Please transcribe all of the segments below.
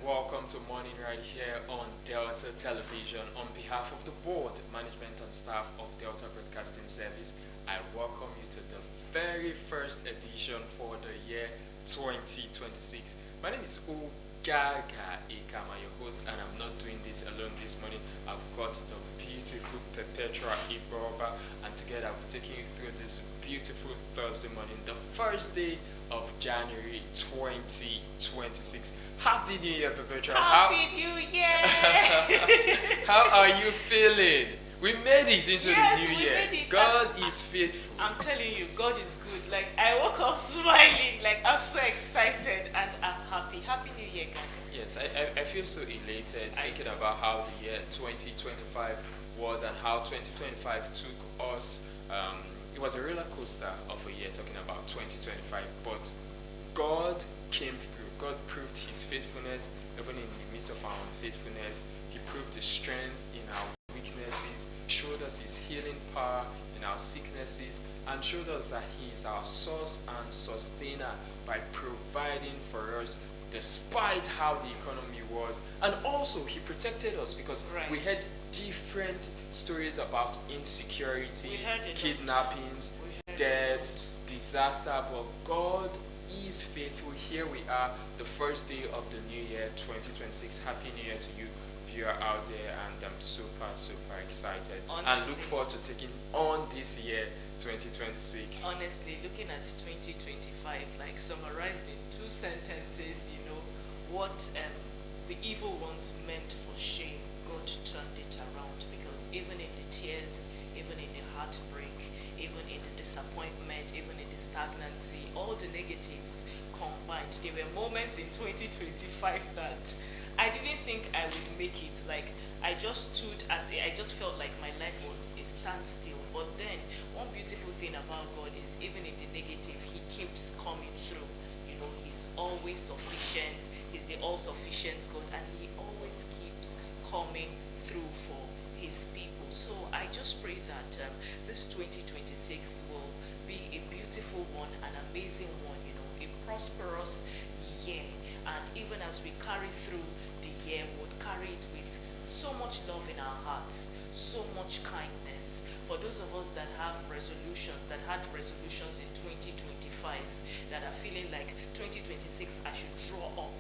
welcome to Morning right here on Delta Television. On behalf of the board, management and staff of Delta Broadcasting Service, I welcome you to the very first edition for the year 2026. My name is Ugaga Ikama, your host, and I'm not doing this alone this morning. I've got the beautiful Perpetua Ibroba, and together we're taking you through this beautiful Thursday morning, the first day of January 2026. Happy New Year, Perpetua. Happy New Year! How are you feeling? We made it into Yes, the new we year. made it. God is faithful. I'm telling you, God is good. Like, I woke up smiling, like, I'm so excited and I'm happy. Happy New Year, Gaga. Yes, I feel so elated thinking about how the year 2025 was and how 2025 took us. It was a roller coaster of a year talking about 2025, but God came through. God proved his faithfulness even in the midst of our unfaithfulness. He proved his strength in our weaknesses, showed us his healing power in our sicknesses, and showed us that he is our source and sustainer by providing for us despite how the economy was. And also he protected us because Right. we had different stories about insecurity, We heard a lot. kidnappings, We heard a deaths, disaster, but God is faithful. Here we are, the first day of the new year 2026. Happy New Year to you if you are out there, and I'm super excited and Honestly. look forward to taking on this year 2026. Honestly, looking at 2025, like summarized in two sentences, what the evil ones meant for shame, God turned it around, because even in the tears, even in the heartbreak, even in the disappointment, even in the stagnancy, all the negatives combined, there were moments in 2025 that I didn't think I would make it. Like, I just stood at it, I just felt like my life was a standstill. But then, one beautiful thing about God is, even in the negative, he keeps coming through. He's always sufficient, he's the all-sufficient God, and he always keeps coming through for his people. So I just pray that this 2026 will be a beautiful one, an amazing one, a prosperous year. And even as we carry through the year, we'll carry it with so much love in our hearts, so much kindness. For those of us that have resolutions, that had resolutions in 2025, that are feeling like 2026, I should draw up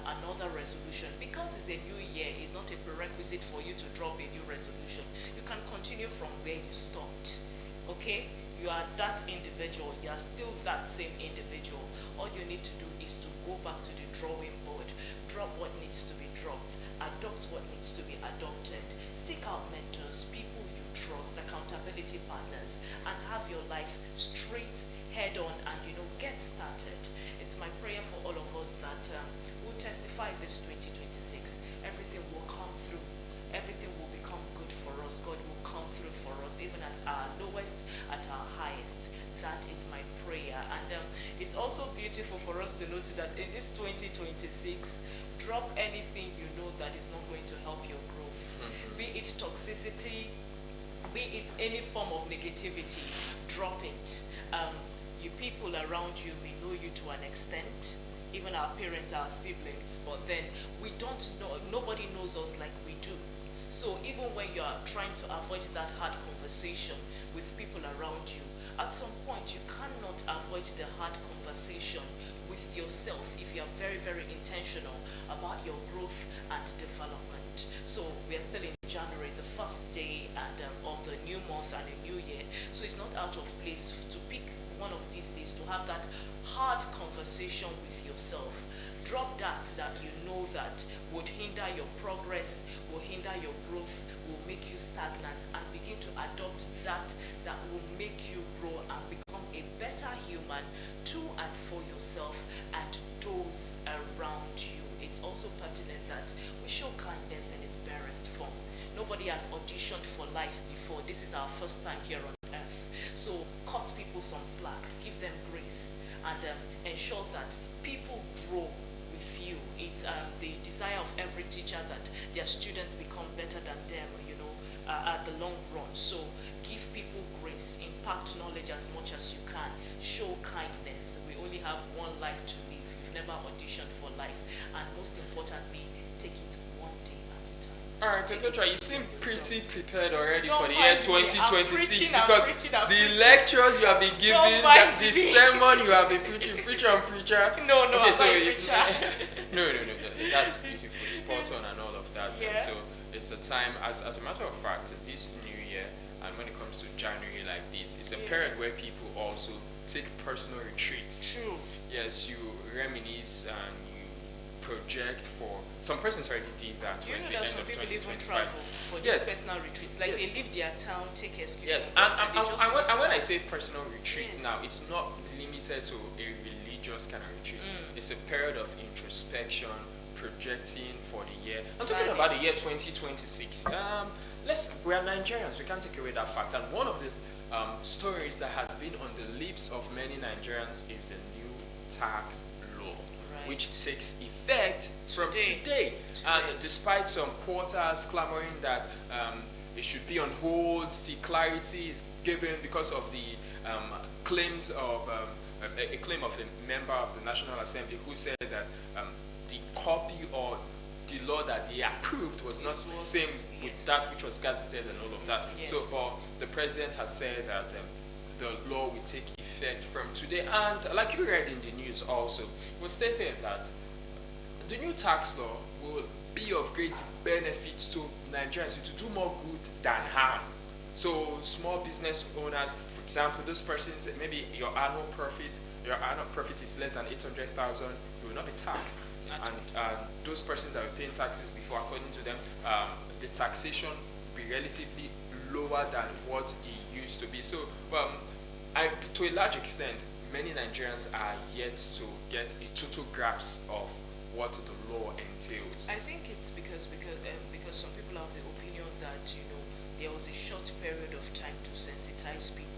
another resolution. Because it's a new year, it's not a prerequisite for you to drop a new resolution. You can continue from where you stopped. Okay? You are that individual, you are still that same individual. All you need to do is to go back to the drawing board, drop what needs to be dropped, adopt what needs to be adopted, seek out mentors, people you trust, accountability partners, and have your life straight head on and get started. It's my prayer for all of us that we'll testify this 2026. Everything will come through. Everything will become good for us. God will come through for us, even at our lowest, at our highest. That is my prayer. And it's also beautiful for us to note that in this 2026, drop anything that is not going to help your growth. Be it toxicity, be it any form of negativity, drop it. You people around you may know you to an extent, even our parents, our siblings, but then we don't know, nobody knows us like we do. So even when you are trying to avoid that hard conversation with people around you, at some point you cannot avoid the hard conversation with yourself if you are very intentional about your growth and development. So we are still in January, the first day of the new month and a new year. So it's not out of place to pick one of these days to have that hard conversation with yourself. Drop that you know that would hinder your progress, will hinder your growth, will make you stagnant, and begin to adopt that will make you grow and become a better human to and for yourself and those around you. It's also pertinent that we show kindness in its barest form. Nobody has auditioned for life before. This is our first time here on earth. So cut people some slack, give them grace, and ensure that people grow with you. It's the desire of every teacher that their students become better than them, at the long run. So give people grace, impart knowledge as much as you can, show kindness. We only have one life to live. You've never audition for life. And most importantly, take it one day at a time. All right, Petra, you seem pretty prepared already for the Don't year mind me. 2026 I'm because preaching. the lectures you have been giving, mind the me. sermon you have been preaching, preacher on preacher. No, Okay, I'm so not a you- preacher. no, that's beautiful, spot on, and all of that. Yeah. And so it's a time, as a matter of fact, this new year, and when it comes to January like this, it's a Yes. period where people also take personal retreats. True. Yes, you reminisce and you project for. Some persons already did that You when know the that end some of people even 2025. travel for these Yes. personal retreats. Like Yes. they leave their town, take excursion. Yes, they and just when I leave say personal retreat Yes. now, it's not limited to a religious kind of retreat. It's a period of introspection, projecting for the year. I'm talking Planning. about the year 2026. We are Nigerians, we can't take away that fact. And one of the stories that has been on the lips of many Nigerians is the new tax law, Right. which takes effect from Today. today. And despite some quarters clamoring that it should be on hold, the clarity is given because of the claims of a claim of a member of the National Assembly who said that the copy or the law that they approved was not the same with yes. that which was gazetted and all of that. Yes. So, but the president has said that the law will take effect from today. And like you read in the news also, it was stated that the new tax law will be of great benefit to Nigerians to do more good than harm. So small business owners, for example, those persons, maybe your annual profit is less than 800,000, you will not be taxed. And those persons that were paying taxes before, according to them, the taxation will be relatively lower than what it used to be. So, to a large extent, many Nigerians are yet to get a total grasp of what the law entails. I think it's because some people have the opinion that there was a short period of time to sensitize people.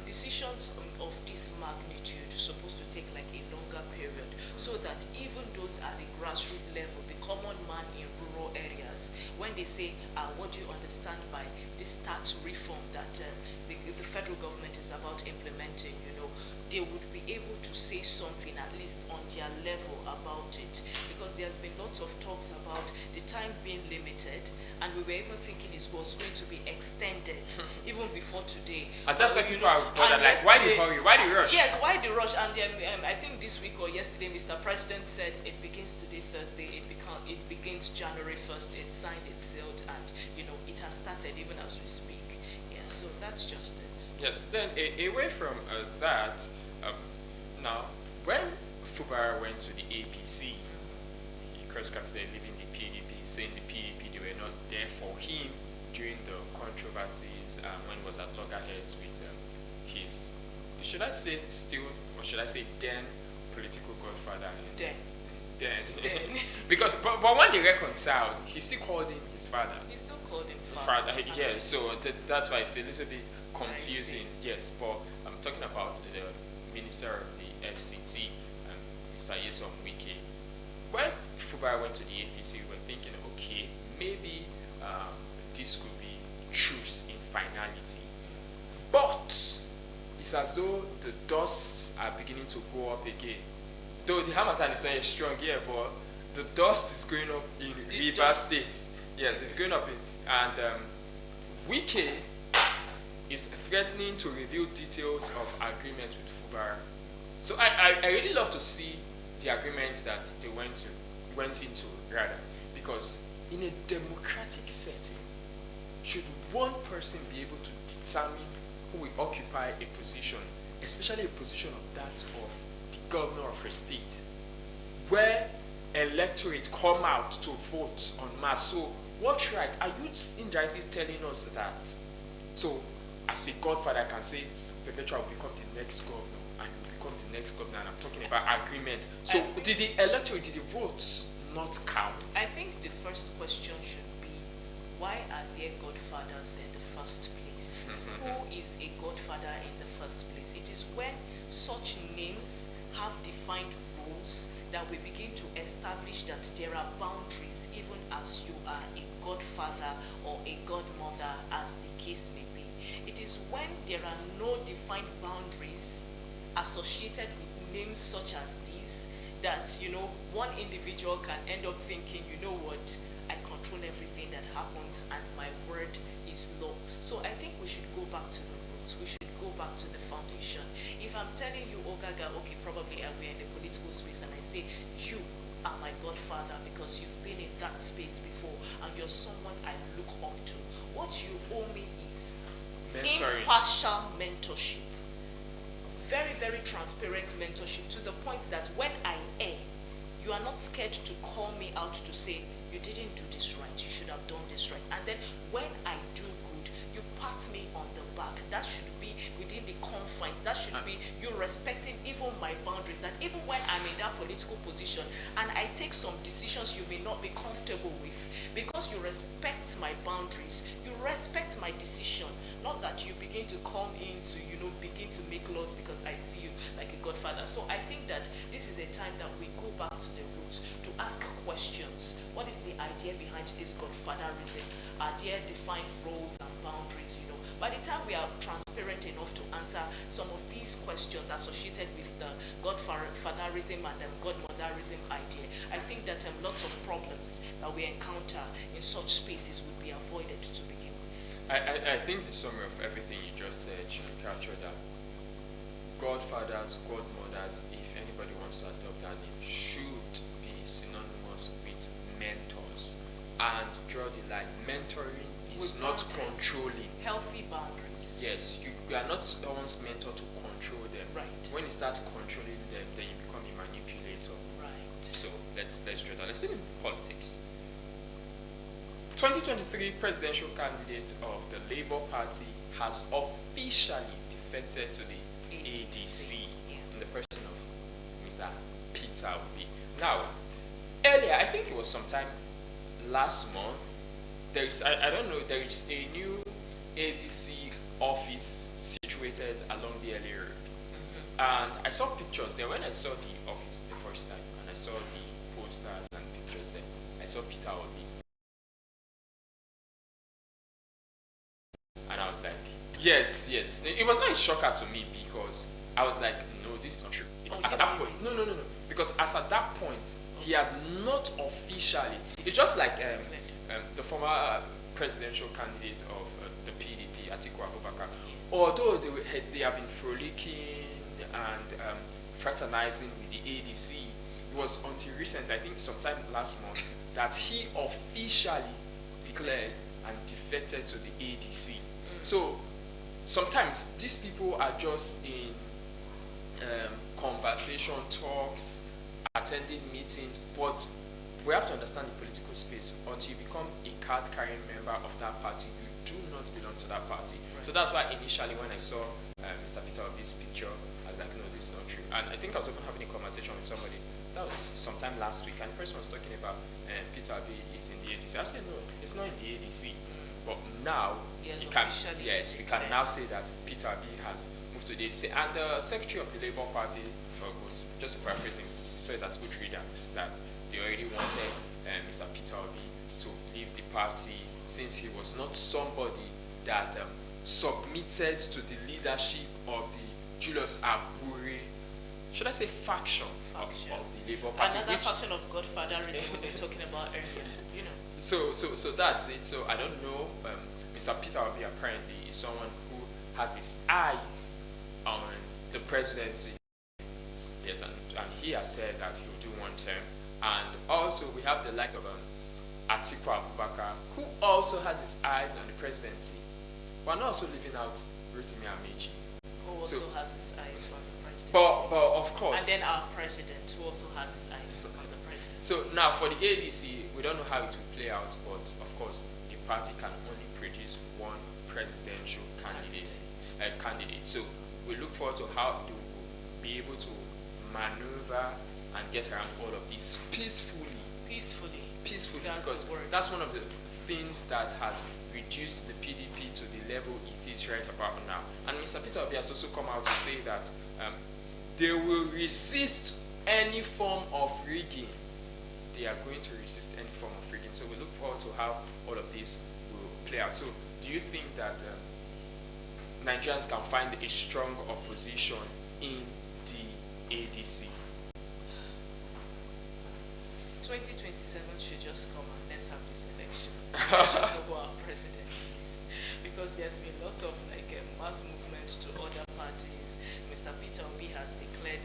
Decisions of this magnitude are supposed to take like a longer period, so that even those at the grassroots level, the common man in rural areas, when they say, what do you understand by this tax reform that the federal government is about implementing, they would be able to say something at least on their level about it, because there's been lots of talks about the time being limited, and we were even thinking it was going to be extended even before today. And that's why people are bothered, like, why the hurry, why the rush? Yes, why the rush? And I think this week or yesterday, Mr. President said it begins today, Thursday. It begins January 1st. It's signed, it's sealed, and it has started even as we speak. Yeah, so that's just it. Yes. Then away from that, now when Fubara went to the APC, he crossed capital leaving the PDP, saying the PDP they were not there for him during the controversies when he was at loggerheads with his, should I say still, or should I say then political godfather? Then. Because but when they reconciled, he still called him his father. He still called him father. Yeah, so that's why it's a little bit confusing. Yes, but I'm talking about the Minister of the FCT, Mr. Nyesom Wike. When Fubara went to the APC, we were thinking, okay, maybe this could be truth in finality. But it's as though the dusts are beginning to go up again. Though the Hamatan is not strong here, but the dust is going up in Rivers State. Yes, it's going up and Wike is threatening to reveal details of agreements with Fubara. So I really love to see the agreement that they went into rather, because in a democratic setting, should one person be able to determine who will occupy a position, especially a position of that of the governor of a state, where electorate come out to vote en masse? So what right are you indirectly telling us that? So as a godfather, I can say Perpetua will become the next governor, and will become the next governor, and I'm talking about agreement. So did the electorate, did the votes not count? I think the first question should be, why are there godfathers in the first place? Who is a godfather in the first place? It is when such names have defined roles that we begin to establish that there are boundaries, even as you are a godfather or a godmother, as the case may be. It is when there are no defined boundaries associated with names such as these that, one individual can end up thinking, you know what, I control everything that happens and my word is law. So I think we should go back to the roots. We should go back to the foundation. If I'm telling you, Ogaga, okay, probably we're in the political space, and I say, you are my godfather because you've been in that space before and you're someone I look up to. What you owe me is mentoring, impartial mentorship, very, very transparent mentorship, to the point that when I err, you are not scared to call me out to say, you didn't do this right, you should have done this right. And then when I do good, you pat me on the back. That should be within the confines. That should be you respecting even my boundaries. That even when I'm in that political position and I take some decisions you may not be comfortable with, because you respect my boundaries, you respect my decision. Not that you begin to come in to, begin to make laws because I see you like a godfather. So I think that this is a time that we go back to the roots to ask questions. What is the idea behind this godfatherism? Are there defined roles and boundaries? By the time we are transparent enough to answer some of these questions associated with the godfatherism and godmotherism idea, I think that lots of problems that we encounter in such spaces would be avoided to begin with. I think the summary of everything you just said should capture that godfathers, godmothers, if anybody wants to adopt that name, should be synonymous with mentors. And draw the line. Mentoring is With not boundaries. controlling. Healthy boundaries. Yes, you are not someone's mentor to control them. Right. When you start controlling them, then you become a manipulator. Right. So let's draw that. Let's stay in politics. 2023 presidential candidate of the Labour Party has officially defected to the ADC in the person of Mr. Peter Obi. Now, earlier, I think it was sometime last month, there is a new ADC office situated along the LA Road. And I saw pictures there. When I saw the office the first time, and I saw the posters and pictures there, I saw Peter Obi. And I was like, yes. It was not a shocker to me because I was like, no, this is not true. Because as at that point, no. Because as at that point, he had not officially. It's just like the former presidential candidate of the PDP, Atiku Abubakar. Although they have been frolicking and fraternizing with the ADC, it was until recently, I think sometime last month, that he officially declared and defected to the ADC. So sometimes these people are just in conversation, talks, attending meetings, but we have to understand the political space. Until you become a card-carrying member of that party, you do not belong to that party. Right. So that's why initially when I saw Mr. Peter Obi's picture, I was like, no, this is not true. And I think I was even having a conversation with somebody. That was sometime last week, and the person was talking about Peter Obi is in the ADC. I said, no, it's not in the ADC. But now, we can now say that Peter Obi has moved to the ADC. And the secretary of the Labour Party, was just to paraphrase him, saw it as good readers, that they already wanted Mr. Peter Obi to leave the party since he was not somebody that submitted to the leadership of the Julius Abure, should I say faction. Of the Labour Party. Another faction of godfatherism we were talking about earlier, So that's it. So I don't know. Mr. Peter Obi apparently is someone who has his eyes on the presidency. Yes, and he has said that he will do one term. And also we have the likes of Atiku Abubakar, who also has his eyes on the presidency. We're not also leaving out Rotimi Amechi, who also has his eyes on the presidency. But of course. And then our president, who also has his eyes on the presidency. So now for the ADC, we don't know how it will play out, but of course the party can only produce one presidential candidate. So we look forward to how they will be able to maneuver and get around all of this peacefully. That's because that's one of the things that has reduced the PDP to the level it is right about now. And Mr. Peter Obi has also come out to say that they will resist any form of rigging. They are going to resist any form of rigging. So we look forward to how all of this will play out. So do you think that Nigerians can find a strong opposition in the ADC? 2027 should just come and let's have this election. Let's just know who our president is. Because there's been lots of like mass movement to other parties. Mr. Peter Obi has declared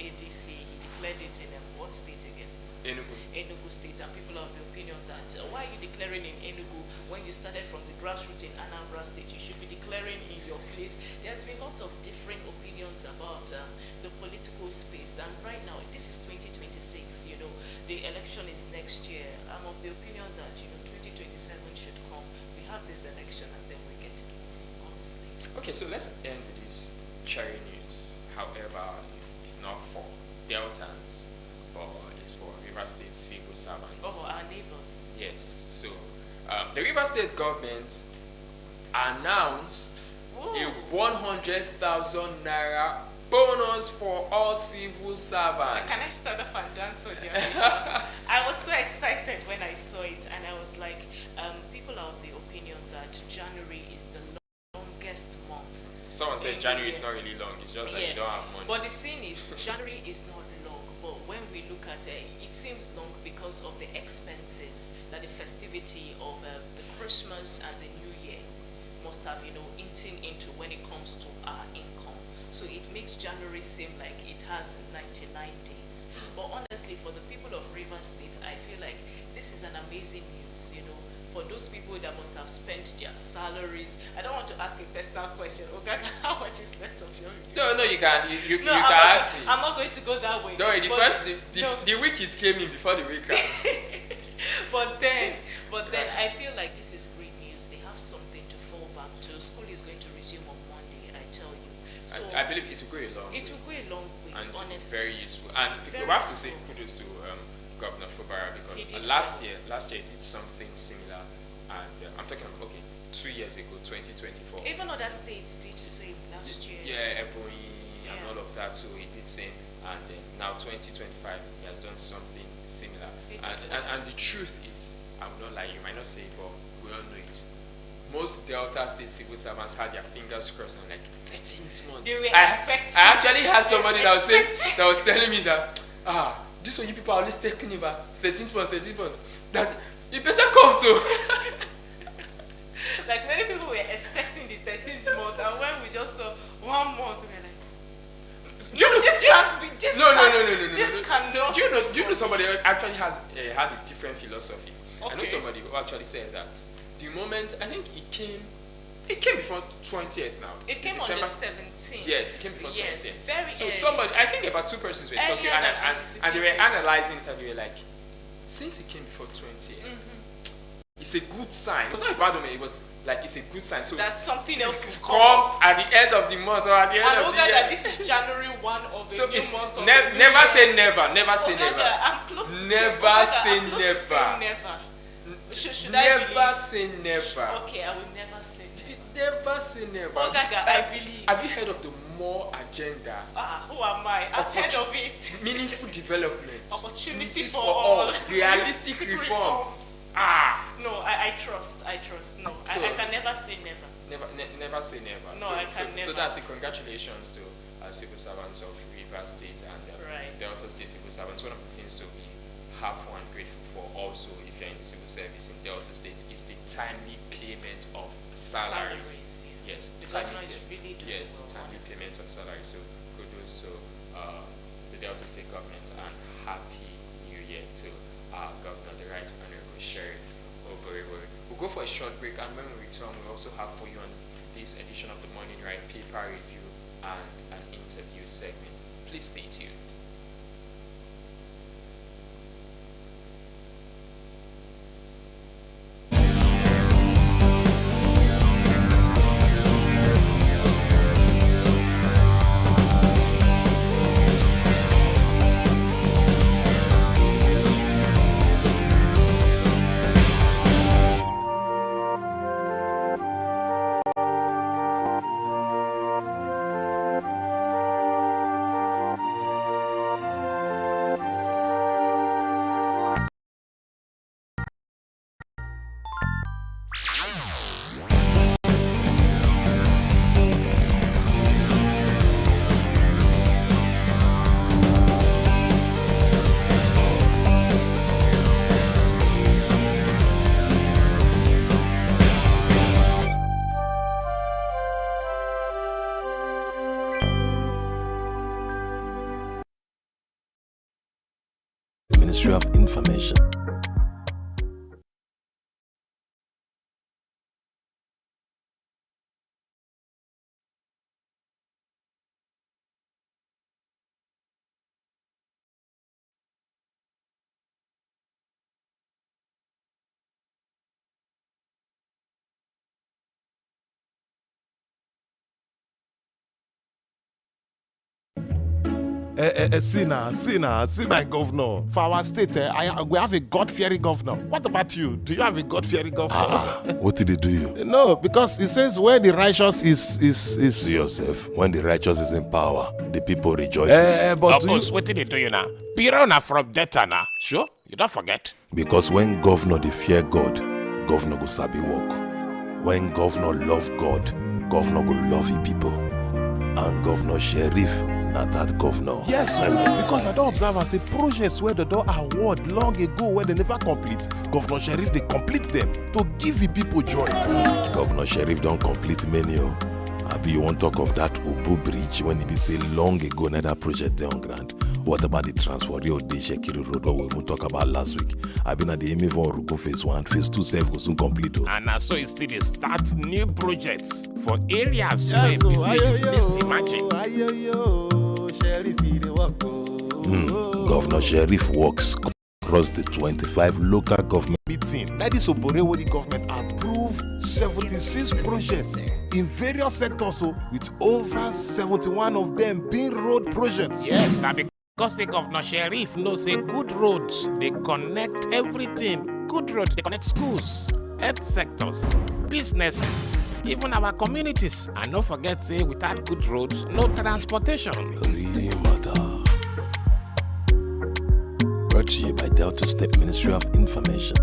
ADC. He declared it in what state again? Enugu State, and people are of the opinion that why are you declaring in Enugu when you started from the grassroots in Anambra State? You should be declaring in your place. There's been lots of different opinions about the political space, and right now, this is 2026, you know, the election is next year. I'm of the opinion that, you know, 2027 should come. We have this election and then we get it moving, honestly. Okay, so let's end with this cherry news. However, it's not for Deltans, or it's for River State civil servants. Oh, our neighbors. Yes. So the River State government announced a 100,000 naira bonus for all civil servants. Can I start off and dance on the I was so excited when I saw it, and I was like, people are of the opinion that January is the longest month. Someone said January is not really long, it's just that you don't have money. But the thing is, January is not long, but when we look at it, it seems long because of the expenses that the festivity of the Christmas and the New Year must have, you know, eaten into when it comes to our income. So it makes January seem like it has 99 days. But honestly, for the people of River State, I feel like this is an amazing news, you know, for those people that must have spent their salaries. I don't want to ask a personal question. Okay, how much is left of your reduce? No, you can. You No, can ask me. I'm not going to go that way. No, the week it came in before the week But then I feel like this is great news. They have something to fall back to. School is going to resume on Monday, I tell you. So I believe it will go a long way. It will go a long way, And honestly. very useful. And Very we have to say useful. kudos to Governor Fubara, because He did last year he did something similar, and I'm talking about 2 years ago, 2024. Even other states did the same last year. Yeah, Ebonyi and all of that. So he did same, and now 2025 he has done something similar. And the truth is, I will not lie, you might not say it, but we all know it. Most Delta State civil servants had their fingers crossed on like 13th month. They were expecting. I actually had somebody that was telling me that this one you people are always talking about 13th month, that you better come to. Like many people were expecting the 13th month, and when we just saw 1 month, we were like, Do you know, this can't be, this no. cannot Do you know somebody who actually has had a different philosophy? I know Okay. somebody who actually said that the moment, I think it came before 20th now. It came December, on the 17th. Yes, it came before 20th. Yes, very So early. somebody, I think about two persons were talking, Earlier than and they were anticipated. analyzing it, and they were like, since it came before 20th, it's a good sign. It was not a bad omen, it was like it's a good sign. So That something else will come at the end of the month or at the end And of the year. that this is January 1 of a So new it's month of a new never year. say never, never say Ogaga, never. I'm close to Never say, say I'm close to say never. never. Should I Never believe? say never. Okay, I will never say never. Never say never. Ogaga, I believe. Have you heard of the more agenda? Who am I? I've heard of it. Meaningful development. Opportunities for for all. all. Realistic reforms. No, I trust. No, So- I can never say never. Never say never. No, so, I can so, never. So that's it. Congratulations to civil servants of River State and Right. Delta State civil servants. One of the things to be happy and grateful for also, if you're in the civil service in Delta State, is the timely payment of salaries. Yeah. Yes, The timely governor is really doing yes, well, timely honestly. payment of salaries. So kudos to the Delta State government, and happy New Year to our governor, the Right Honorable Sheriff Oborevwori. We'll go for a short break, and when we return, we also have for you on this edition of the Morning Right paper review and an interview segment. Please stay tuned. Ministry of Information. See my governor. For our state, we have a God-fearing governor. What about you? Do you have a God-fearing governor? What did he do you? No, because it says where the righteous is. See yourself. When the righteous is in power, the people rejoices. But what did he do you now? Pirona from data now. Sure? You don't forget. Because when governor they fear God, governor go sabi work. When governor love God, governor go love his people. And governor sheriff, not that governor. Yes, because I don't observe as a projects where the door award long ago where they never complete. Governor Sheriff they complete them to give the people joy. Governor Sheriff don't complete many. Abi you want talk of that Obu Bridge when he be say long ago another project there on ground. What about the transfer Rio de Shekiri Road we even talk about last week? I been at the Emi for Ruko phase 1, phase 2 self will soon complete. And so it still dey start new projects for areas where we see imagine. Governor Sheriff works across the 25 local government meeting. That is Oboreo the government approved 76 projects in various sectors with over 71 of them being road projects. Yes, now because the Governor Sheriff knows say good roads, they connect everything. Good roads, they connect schools, health sectors, businesses, even our communities. And don't forget, say, without good roads, no transportation. really matter. Brought to you by Delta State Ministry of Information.